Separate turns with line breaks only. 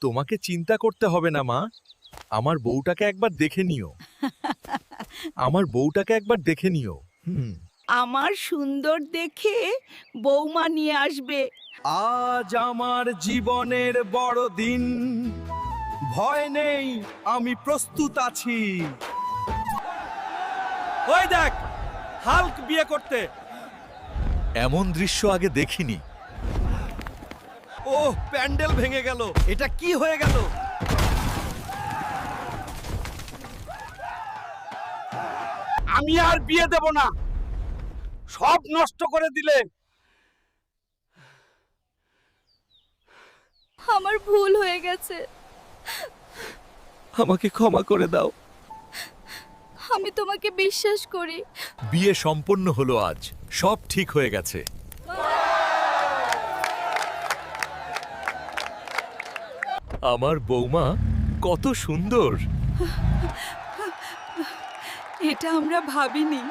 তোমাকে চিন্তা করতে হবে না মা, আমার বউটাকে একবার দেখে নিও। আমার বউটাকে একবার দেখে নিও।
আমার সুন্দর দেখে বৌমা নিয়ে আসবে।
আজ আমার জীবনের বড় দিন, ভয় নেই, আমি প্রস্তুত আছি। ওই দেখ, হাল্ক বিয়ে করতে। এমন দৃশ্য আগে দেখিনি। ওহ, প্যান্ডেল ভেঙে গেল, এটা কি হয়ে গেল?
আমি আর বিয়ে দেব না, সব নষ্ট করে দিলে।
আমার ভুল হয়ে গেছে।
আমাকে ক্ষমা করে দাও।
আমি তোমাকে বিশ্বাস করি।
বিয়ে সম্পন্ন হলো আজ, সব ঠিক হয়ে গেছে। আমার বৌমা কত সুন্দর।
এটা আমরা ভাবিনি।